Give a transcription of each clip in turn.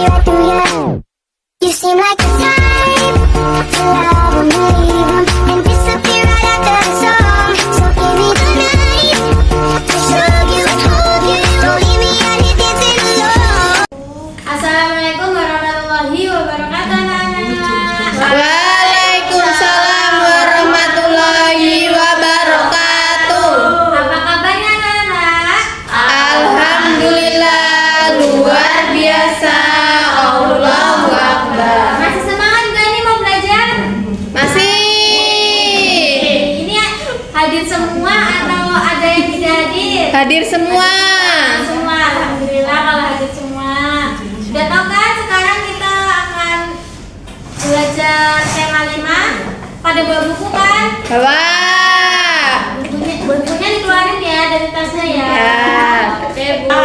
see right through you. You seem like the type to love 'em, leave 'em, and disappear right after the song. So give me the night to show you, hold you. Don't leave me out here dancing alone. Assalamualaikum warahmatullahi wabarakatuh, anak-anak. Waalaikumsalam warahmatullahi wabarakatuh. Apa kabarnya, anak-anak? Alhamdulillah, luar biasa. Allahu Akbar. Masih semangat gak nih mau belajar? Masih. Ini hadir semua atau ada yang tidak hadir? Hadir semua. Semua, alhamdulillah kalau hadir semua. Sudah tahu kan sekarang kita akan belajar tema 5. Pada bawa buku kan? Wah. Bukunya dikeluarin ya dari tasnya ya. Ya. Oke, Bu.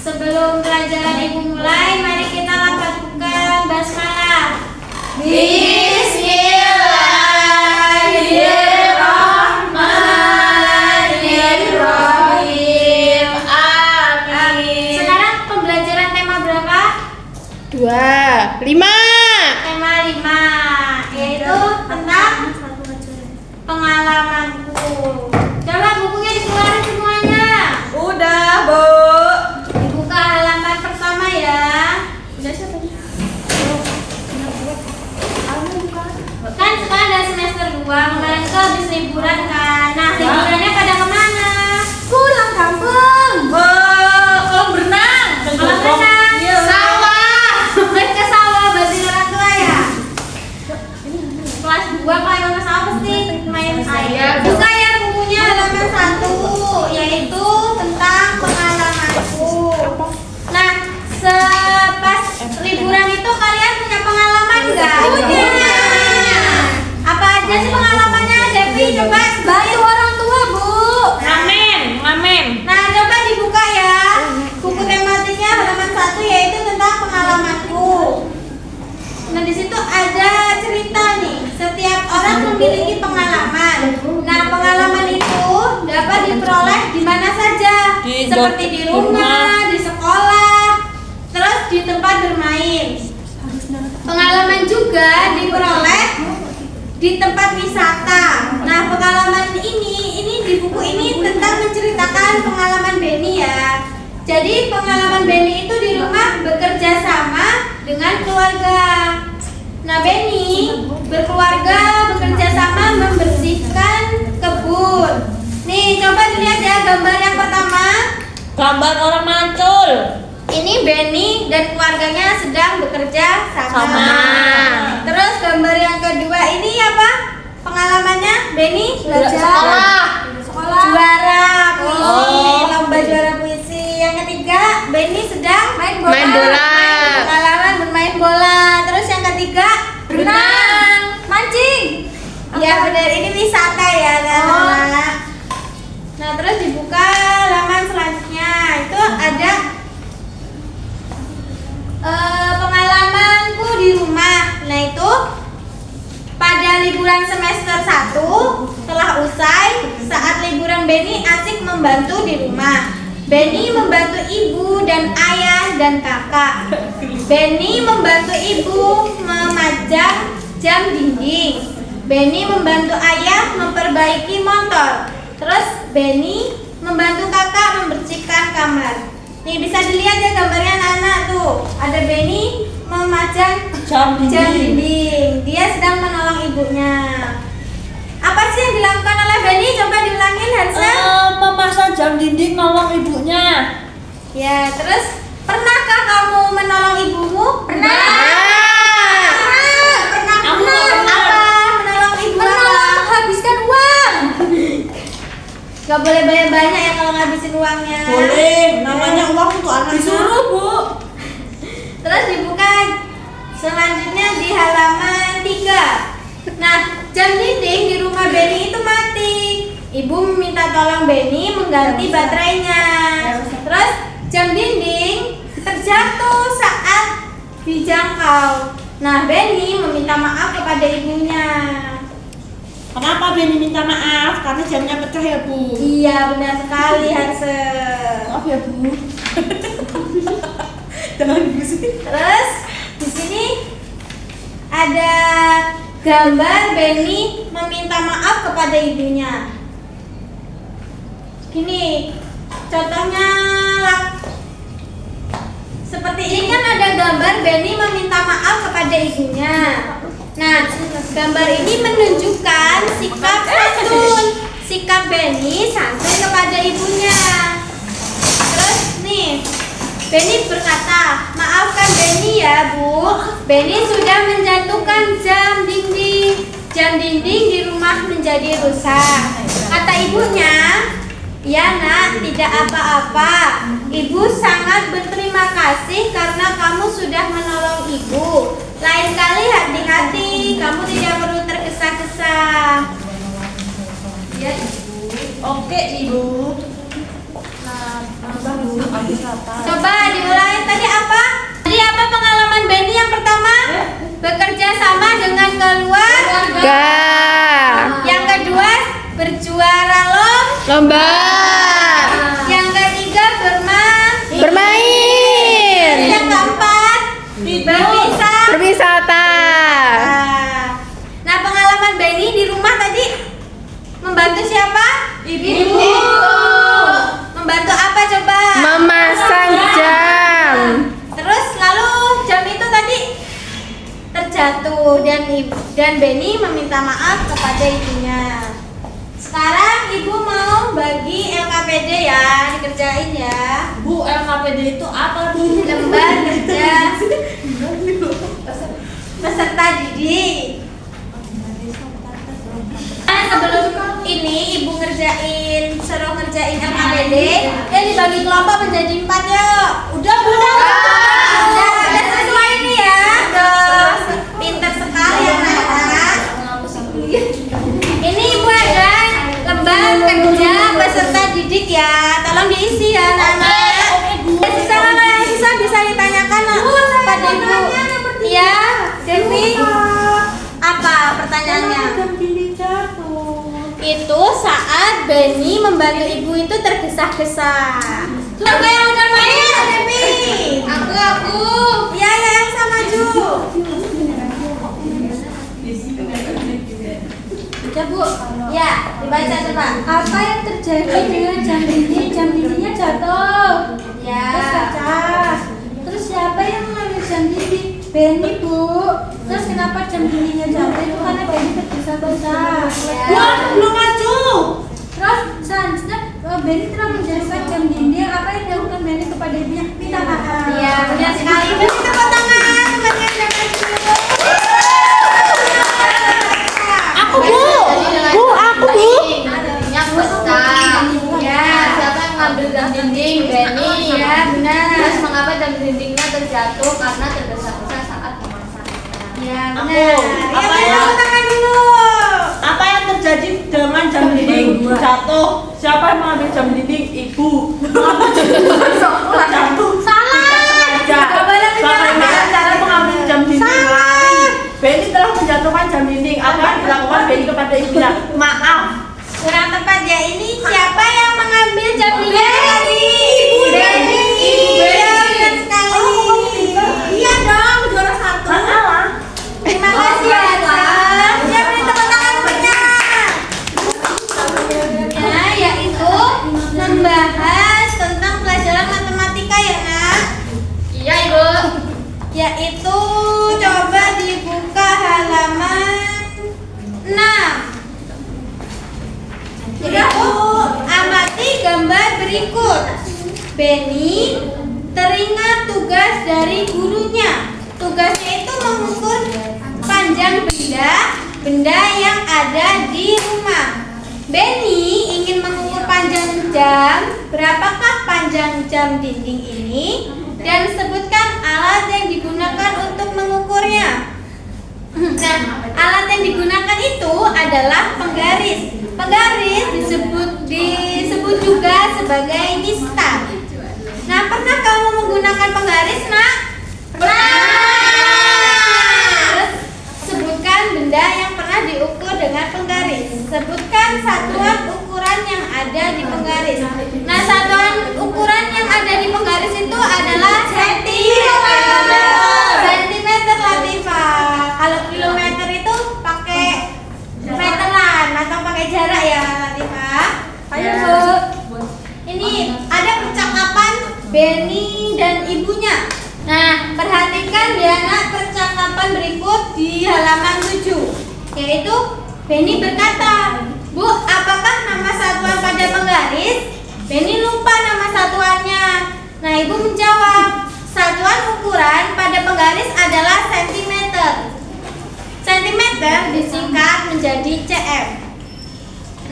Sebelum pelajaran Ibu mulai, mari kita lakukan basmalah. Bismillahirrahmanirrahim. Amin. Sekarang pembelajaran tema berapa? 2, 5. Tema 5, yaitu tentang pengalamanku. Coba bukunya dikeluarin semuanya. Udah, Bu. Dibuka halaman pertama ya. Kan sekarang ada semester 2, kemarin tuh habis liburan kan. Nah, liburannya pada kemana? Pulang kampung. Kolam berenang. Kolam renang. Sawah. Main ke sawah berarti orang tua ya. Kelas 2 kalau emang ke sawah pasti main air. Buka ya bukunya halaman 1, yaitu tentang pengalamanku. Nah, sepas liburan itu kalian punya pengalaman nggak? Punya. Apa aja sih pengalamannya, Devi? Coba bantu orang tua, Bu. Ngamen. Nah, coba dibuka ya. Buku tematiknya halaman 1, yaitu tentang pengalamanku. Nah, di situ ada cerita nih. Setiap orang memiliki pengalaman. Nah, pengalaman itu dapat diperoleh di mana saja. Seperti di rumah, di sekolah, terus di tempat bermain. Pengalaman juga diperoleh di tempat wisata. Nah, pengalaman ini di buku ini tentang menceritakan pengalaman Benny ya. Jadi pengalaman Benny itu di rumah bekerja sama dengan keluarga. Nah, Benny berkeluarga bekerja sama membersihkan kebun. Nih, coba dilihat ya gambar yang pertama. Gambar orang Mancul. Ini Benny dan keluarganya sedang bekerja sama. Terus gambar yang kedua ini apa? Pengalamannya Benny belajar juara puisi, lomba juara puisi. Yang ketiga Benny sedang main bola. Pengalaman bermain bola. Terus yang ketiga berenang, mancing. Iya benar, ini wisata ya anak-anak. Nah, terus dibuka halaman selanjutnya. Itu ada pengalamanku di rumah. Nah, itu pada liburan semester 1 setelah usai, saat liburan Benny asik membantu di rumah. Benny membantu ibu dan ayah dan kakak. Benny membantu ibu memajang jam dinding. Benny membantu ayah memperbaiki motor. Terus Benny membantu kakak membersihkan kamar. Nih bisa dilihat ya gambarnya anak-anak tuh. Ada Benny memajang jam dinding. Dia sedang menolong ibunya. Apa sih yang dilakukan oleh Benny? Coba diulangin Hansel. Memasang jam dinding nolong ibunya. Ya, terus pernahkah kamu menolong ibumu? Pernah. Pernah. Apa? Menolong ibu menghabiskan uang. Gak boleh banyak-banyak ya kalau ngabisin uangnya. Boleh, namanya uang untuk anak. Disuruh, Bu. Terus dibuka selanjutnya di halaman 3. Nah, jam dinding di rumah Benny itu mati. Ibu meminta tolong Benny mengganti baterainya. Terus jam dinding terjatuh saat dijangkau. Nah, Benny meminta maaf kepada ibunya. Kenapa Benny minta maaf? Karena jamnya pecah ya, Bu. Iya, benar sekali Hansel. Maaf ya, Bu. Terus di sini ada gambar Benny meminta maaf kepada ibunya. Gini, contohnya seperti ini kan ada gambar Benny meminta maaf kepada ibunya. Nah, gambar ini menunjukkan sikap santun, sikap Benny santun kepada ibunya. Terus nih, Benny berkata, maafkan Benny ya Bu, Benny sudah menjatuhkan jam dinding di rumah menjadi rusak. Kata ibunya, ya nak, tidak apa-apa. Ibu sangat berterima kasih karena kamu sudah menolong ibu. Lain kali hati-hati, kamu tidak perlu tergesa-gesa. Ya ibu. Oke ibu. Coba diulangi tadi apa? Tadi apa pengalaman Benny yang pertama? Bekerja sama dengan keluarga. Yang kedua, berjuara Lomba. Yang ketiga, Bermain. Yang keempat, Berwisata. Nah, pengalaman Benny di rumah tadi membantu siapa? Ibu. Membantu apa coba? Memasang jam. Terus lalu jam itu tadi terjatuh dan Benny meminta maaf kepada ibunya. Sekarang ibu mau bagi LKPD ya, dikerjain ya. Bu, LKPD itu apa Bu? Lembar kerja peserta didik. Nah, sebelum ini ibu suruh ngerjain LKPD, dibagi kelompok menjadi 4 yuk. Udah sesuai ini ya. Pintar sekali anak-anak. Ini ibu ada lembar kerja peserta didik ya. Tolong diisi ya anak-anak. Sisa bisa ditanyakan pada ibu. Iya, Devi. Apa pertanyaannya? Itu saat Benny membantu ibu itu tergesa-gesa. Siapa yang udah main, Devi? Aku. Ya, yang sama Ju. Ya Bu. Ya, dibaca coba. Apa yang terjadi dengan jam dinding? Jam dindingnya jatuh. Ya. Terus pecah. Terus siapa yang mengambil jam dinding? Benny Bu. Terus kenapa jam dindingnya jatuh? Itu karena Benny tergesa-gesa. Ya. Wah, belum maju. Terus selanjutnya Benny telah menjatuhkan jam dinding. Apa yang dilakukan Benny kepada ibunya? Minta maaf. Iya, benar sekali. Beri tepuk tangan buat yang udah maju. Aku Bu. Aku Bu. Dindingnya pecah. Ya. Siapa yang ngambil jam dinding? Benny. Ya, benar. Terus mengapa jam dindingnya terjatuh? Karena tergesa-gesa saat memasangnya. Ya, Aku. benar. Apa Ya, yang- tepuk tangan dulu. Apa yang terjadi dengan jam dinding jatuh? Siapa yang mengambil jam dinding? Ibu. Jatuh. Salah. Tidak sengaja. Bagaimana cara mengambil jam dinding? Lari. Benny telah menjatuhkan jam dinding. Apa yang dilakukan Benny kepada ibunya? Maaf. Kurang tepat ya, ini siapa yang mengambil jam dinding tadi? Benny. Iya, benar sekali. Iya dong, juara 1. Salah. Terima kasih ya, San. Ya, beri tepuk tangan banyak. Nah, yaitu membahas tentang pelajaran matematika ya, Nak. Iya, Ibu. Yaitu coba dibuka halaman 6. Yaitu amati gambar berikut. Benny teringat tugas dari gurunya. Tugasnya itu mengukur panjang benda yang ada di rumah. Benny ingin mengukur panjang jam. Berapakah panjang jam dinding ini? Dan sebutkan alat yang digunakan untuk mengukurnya. Nah, alat yang digunakan itu adalah penggaris. Penggaris disebut juga sebagai mistar. Nah, pernah kamu menggunakan penggaris, Nak? Terus sebutkan benda yang pernah diukur dengan penggaris. Sebutkan satuan ukuran yang ada di penggaris. Nah, satuan ukuran yang ada di penggaris itu adalah sentimeter. dan ibunya. Nah, perhatikan ya nak percakapan berikut di halaman 7, yaitu Benny berkata, "Bu, apakah nama satuan pada penggaris?" Benny lupa nama satuannya. Nah, ibu menjawab, "Satuan ukuran pada penggaris adalah sentimeter. Sentimeter disingkat menjadi cm."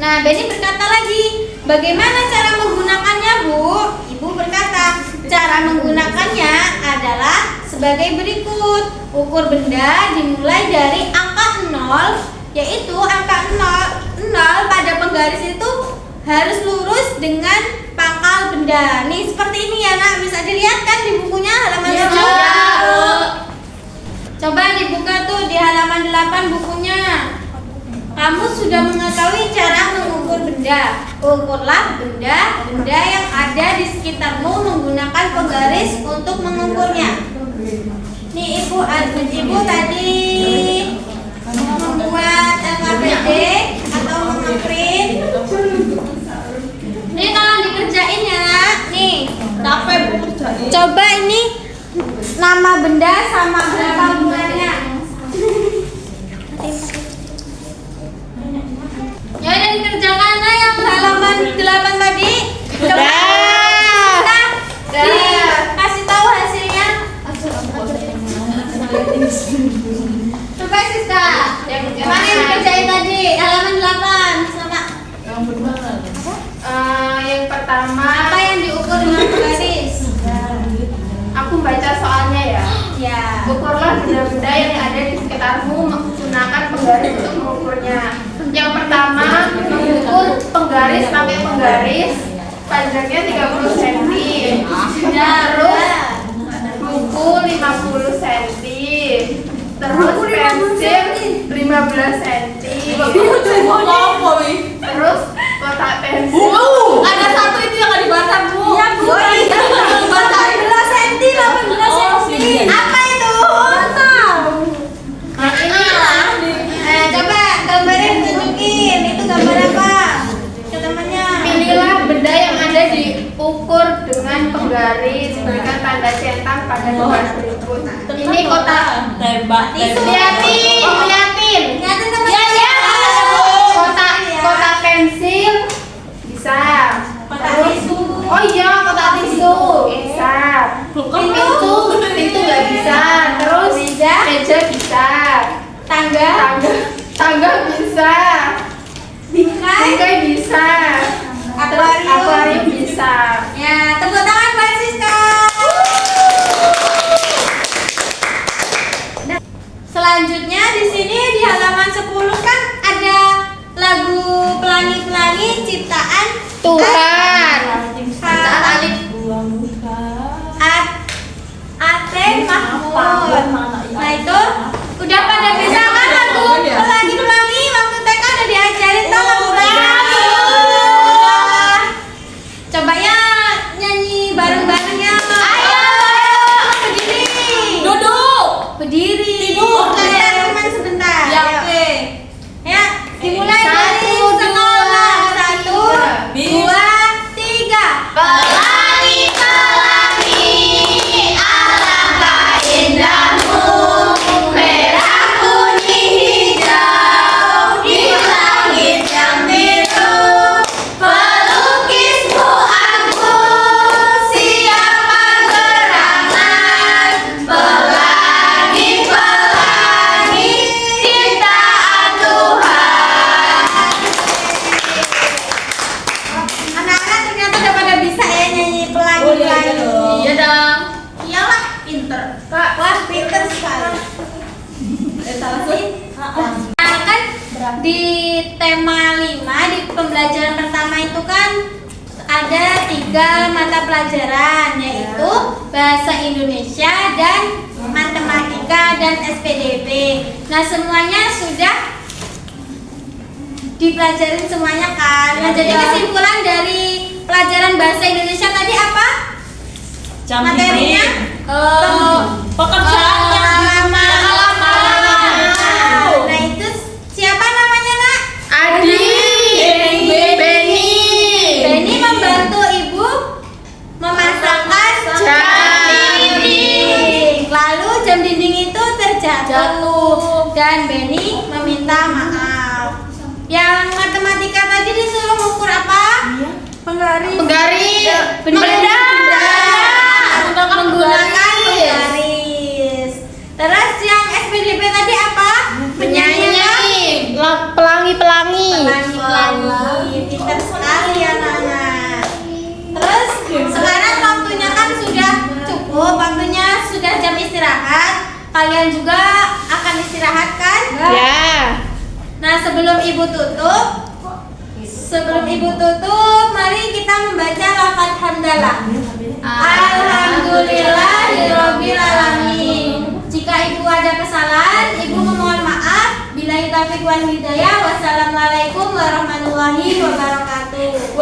Nah, Benny berkata lagi, "Bagaimana cara menggunakannya, Bu?" Ibu berkata, "Cara menggunakannya adalah sebagai berikut. Ukur benda dimulai dari angka 0, yaitu angka 0 pada penggaris itu harus lurus dengan pangkal benda." Nih, seperti ini ya, nak. Bisa dilihat kan di bukunya halaman 7? Coba dibuka tuh di halaman 8 bukunya. Kamu sudah mengetahui cara mengukur benda. Ukurlah benda-benda yang ada di sekitarmu menggunakan penggaris untuk mengukurnya. Nih, ibu tadi membuat LKPD atau mengeprint. Nih, kalau dikerjain ya, nak. Nih, Capek Bu kerjain. coba ini nama benda sama berapa bulannya. Ya udah dikerjakan lah yang halaman 8 tadi. Coba kita kasih tahu hasilnya. Coba Siska, mana yang dikerjain tadi? Halaman 8 sama Yang pertama, apa yang diukur dengan penggaris? aku baca soalnya ya. Ya. Ukurlah benda-benda yang ada di sekitarmu menggunakan penggaris untuk mengukurnya. Yang pertama, mengukur penggaris pakai penggaris panjangnya 30 cm. Terus buku 50 cm. Terus pensil 15 cm. Terus kotak pensil. Ada satu itu yang nggak dibaca Bu. Iya, Bu. Baca 18 cm, 18 cm. Apa itu? Nah, inilah. Coba gambarin, tunjukin. Itu gambar apa? Ke temannya. Pilihlah benda yang ada diukur dengan penggaris, berikan tanda centang pada gambar berikut. Ini kotak. tembak. Liatin. Lihatin teman. Kotak pensil bisa. Kotak tisu. Oh iya, kotak tisu bisa. Pintu nggak bisa. Terus meja bisa. Tangga bisa. Bingkai bisa. Akuarium bisa. Ya, tepuk tangan buat Siska. Selanjutnya di sini di halaman 10 kan ada lagu Pelangi-Pelangi ciptaan Tuhan. Ciptaan Alif Ate Mahmud. Nah, itu udah pada bisa kan lagu Pelangi-Pelangi waktu TK udah diajarin tuh lagu Pelangi. Coba ya nyanyi bareng-bareng ya. Ayo, berdiri. Duduk. Berdiri. Tidur. Teman sebentar. Ya, Ayo. oke. Ya, dimulai dari Satu, sekolah. dua, 1, 2, 3. Pelangi-pelangi, alangkah indahmu, merah, kuning, hijau, di langit yang biru. Pelukismu aku, siapa gerangan, pelangi-pelangi, ciptaan Tuhan. Anak-anak ternyata udah pada bisa ya nyanyi pelangi-pelangi. Iya dong. Iyalah, pinter. Wah, pinter sekali. Nah, kan di tema 5 di pembelajaran pertama itu kan ada 3 mata pelajaran, yaitu bahasa Indonesia dan matematika dan SPDP. Nah, semuanya sudah dipelajarin semuanya kan. Nah, jadi kesimpulan dari pelajaran bahasa Indonesia tadi apa? Materinya? Pekerjaan yang Halaman. Nah, itu siapa namanya, Nak? Adi, Benny, Benny membantu ibu memasakkan Jam. penggaris. Menggunakan penggaris. Terus yang SPDP tadi apa? Pelangi. Pelangi. Pintar sekali anak-anak. Terus sekarang waktunya kan sudah cukup, waktunya sudah jam istirahat. Kalian juga akan istirahat kan? Ya. Nah, sebelum ibu tutup, mari kita membaca lafaz hamdalah. Alhamdulillahirabbil alamin. Jika ibu ada kesalahan, ibu memohon maaf. Billahi taufiq wal hidayah. Wassalamualaikum warahmatullahi wabarakatuh.